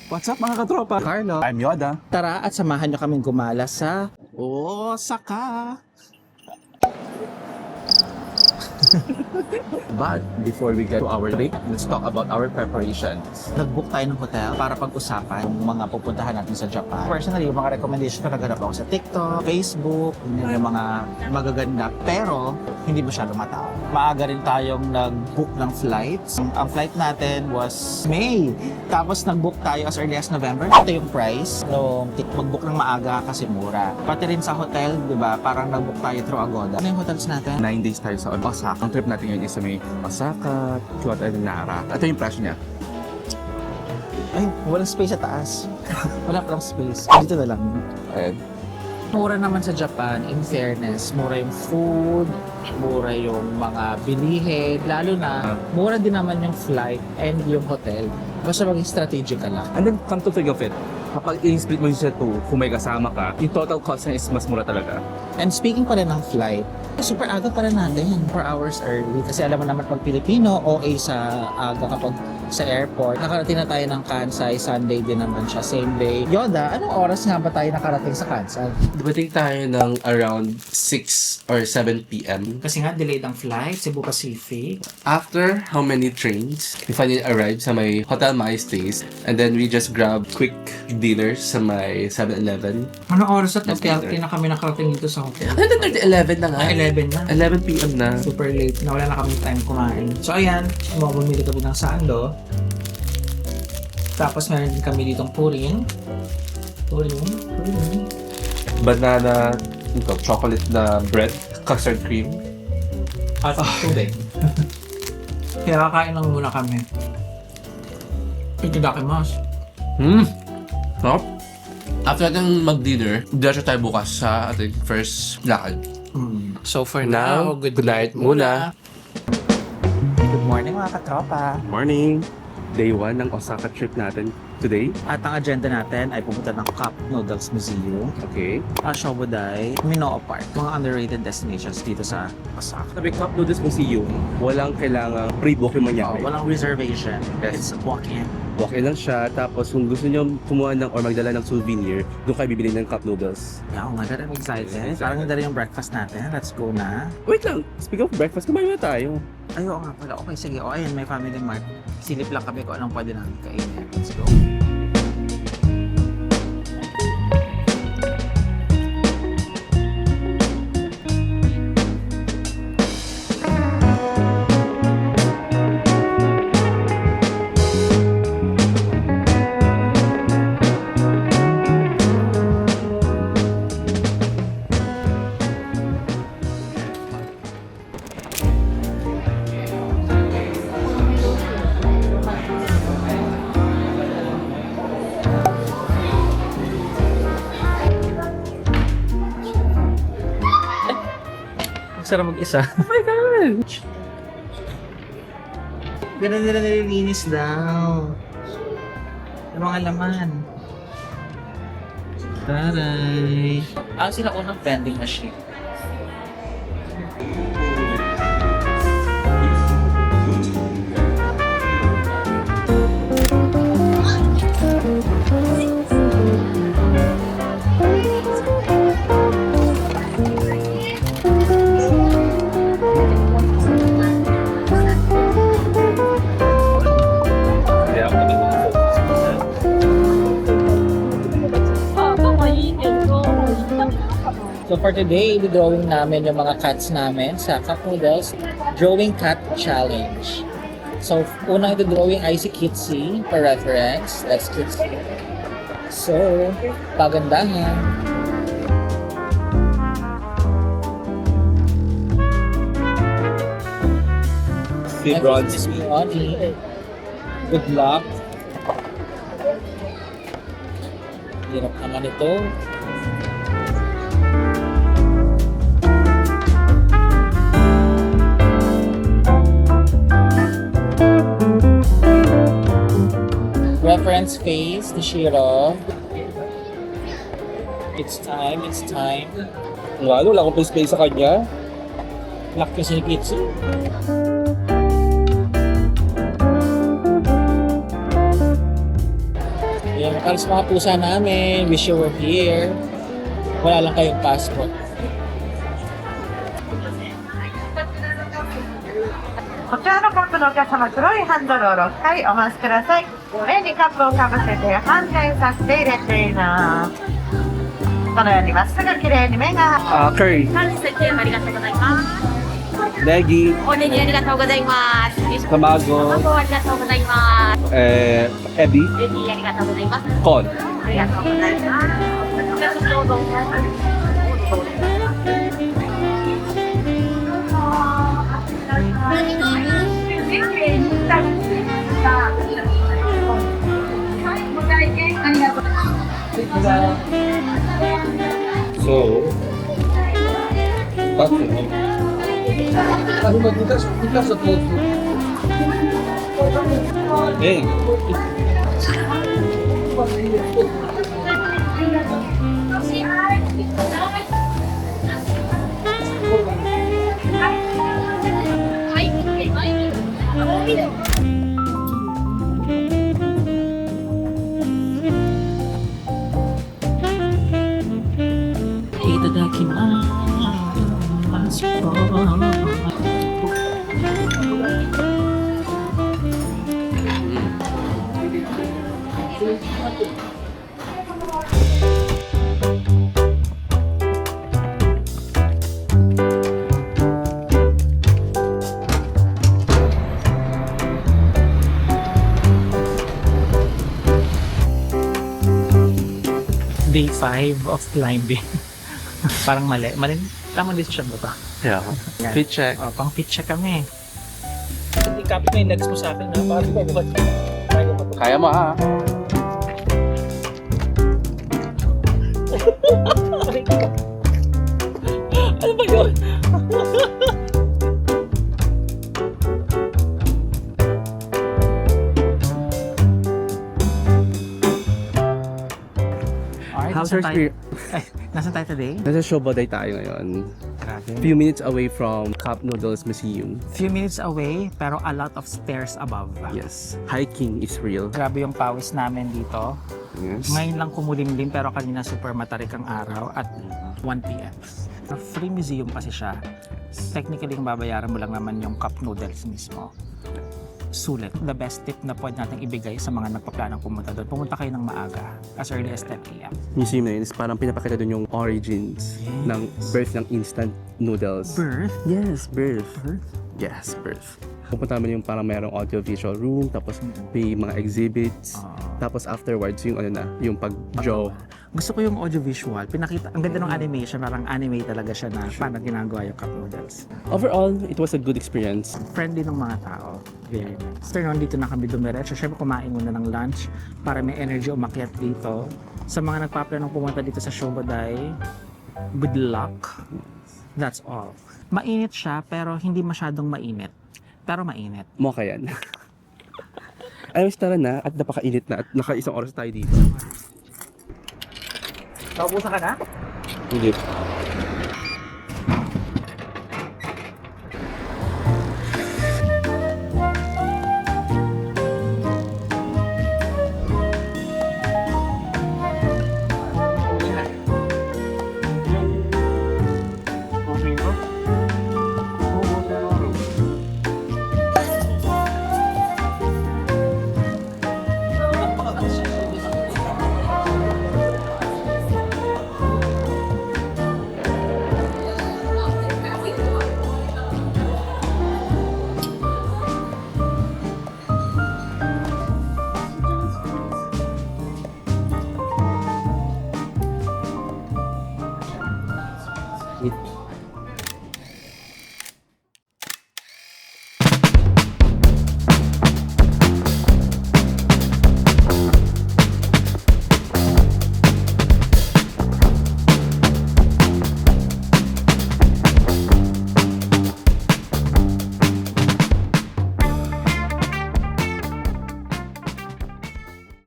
What's up mga katropa? Carlo. I'm Yoda. Tara at samahan nyo kaming gumala sa Osaka. But before we get to our trip, let's talk about our preparations. Nag-book tayo ng hotel para pag-usapan yung mga pupuntahan natin sa Japan. Personally, yung mga recommendation ko naghanap ako sa TikTok, Facebook, yung mga magaganda. Pero, hindi masyado matao. Maaga rin tayong nag-book ng flights. Ang flight natin was May. Tapos nag-book tayo as early as November. Ito yung price nung mag-book ng maaga kasi mura. Pati rin sa hotel, di ba? Parang nag-book tayo through Agoda. Ano yung hotels natin? 9 days tayo sa Osaka. Ang trip natin ngayon is sa may Osaka, Kyoto, and Nara. Ito yung price niya. Ay, walang space sa taas. Wala palang space. Dito na lang. Ayan. Mura naman sa Japan, in fairness. Mura yung food, mura yung mga bilihin, lalo na mura din naman yung flight and yung hotel. Basta maging strategic ka lang. And then, come to think of it, kapag i-split mo siya to, kung may kasama ka, yung total cost niya is mas mura talaga. And speaking pa rin ng flight, super aga pa rin natin, 4 hours early. Kasi alam mo naman pag Pilipino, OA sa aga kapag sa airport. Nakarating na tayo ng Kansai, Sunday din naman siya, same day. Yoda, anong oras nga ba tayo nakarating sa Kansai? Dumating tayo ng around 6 or 7 p.m. Kasi nga, delayed ang flight, Cebu Pacific. After how many trains, we finally arrived sa may Hotel My Stays. And then we just grabbed quick dinner sa may 7-Eleven. Anong oras at Mas nagkaya na kami nakarating dito sa hotel? Ano na 11 na nga? 11 na. 11 p.m. na. Super late na, wala na kami time kumain. So ayan, bumili kami ng sando. Tapos meron din kami ditong puring. Banana, chocolate na bread, custard cream. At tubig. Kaya kakain lang muna kami. Itidakimasu. Sarap. After natin mag-dinner, diretso tayo bukas sa ating first lakad. So for Now, now, good night muna. Good morning mga katropa. Morning! Day 1 ng Osaka trip natin today. At ang agenda natin ay pupunta ng Cup Noodles Museum, Okay. Shobodai, Minoa Park, mga underrated destinations dito sa Osaka. Sabi Cup Noodles Museum, walang kailangang pre-book yung mangyari. Walang reservation. Yes. It's walk-in. Walk-in lang siya, tapos kung gusto nyo kumuha ng or magdala ng souvenir, doon kayo bibili ng Cup Noodles. Yeah, oh my God, I'm excited. Parang yung yung breakfast natin. Let's go na. Wait lang, speaking of breakfast, kumain na tayo. Ay, oo nga pala. Okay, sige. O, ayun, may family mart. Silip lang kami kung anong pwede namin kainin. Let's go. Sarap mag-isa. Oh my God! Ganun nila nililinis daw. Yung mga laman. Taray! Sila unang vending machine. So for today, i-drawing namin yung mga cats namin sa Cup Noodles Drawing Cat Challenge. So unang i-drawing ay si Kitsy for reference. That's Kitsy. So, pagandahan. Si Bronze. This is Ronnie. Good luck. Hirap naman ito. Reference face ni Shiro. It's time, it's time. Nga, wala akong space sa kanya. Lock kasi ni Kitsu. Yan, para sa mga pusa namin, wish you were here. Wala lang kayong passport. こちらのカップのお客様、黒いハンドルを6回お回しください。上にカップをかぶせて反転させて入れています。このようにまっすぐ綺麗に目が Curry, 本日1000円ありがとうございます。 Negi, おねぎありがとうございます。 Tamago, 卵ありがとうございます。 Ebi, エビありがとうございます。 Con. ありがとうございます。どうぞ。 So, Hey. Day 5 of climbing. Parang mali. Tamang decision ba ba? yeah. Yan. Fit check. Pang fit check kami. Ikapit mo yung legs mo sa akin na. Bakit ba buhat? Kaya mo to. Kaya mo ha. Ano ba yun? Alright, How's your experience? Nasaan tayo today? Nasa Shoboday tayo ngayon. Grabe. Few minutes away from Cup Noodles Museum. Few minutes away, pero a lot of stairs above. Yes. Hiking is real. Grabe yung pawis namin dito. Yes. Ngayon lang kumulimlim pero kanina super matarik ang araw at 1 p.m. Free museum kasi siya. Technically, yung babayaran mo lang naman yung cup noodles mismo. Sulit. The best tip na pwede natin ibigay sa mga nagpaplanong pumunta doon. Pumunta kayo ng maaga, as early as 10 a.m. Museum na yun is parang pinapakita doon yung origins ng birth ng instant noodles. Birth? Yes, birth. Birth? Yes, birth. Pupunta naman yung parang merong audio-visual room, tapos may mga exhibits, tapos afterwards yung ano na, yung pag-draw. Gusto ko yung audiovisual. Pinakita, ang ganda ng animation, parang anime talaga siya na paano ginagawa yung cup noodles. Overall, it was a good experience. Friendly ng mga tao. Very nice. After noon, dito na kami dumiretso. Siyempre, kumain muna ng lunch para may energy umakyat dito. Sa mga nagpaplanong pumunta dito sa Shoboday, good luck. That's all. Mainit siya, pero hindi masyadong mainit. Pero mainit. Mukha yan. Anyways, tara na at napakainit na at naka-isang oras tayo dito. Naubusan ka na? Hindi.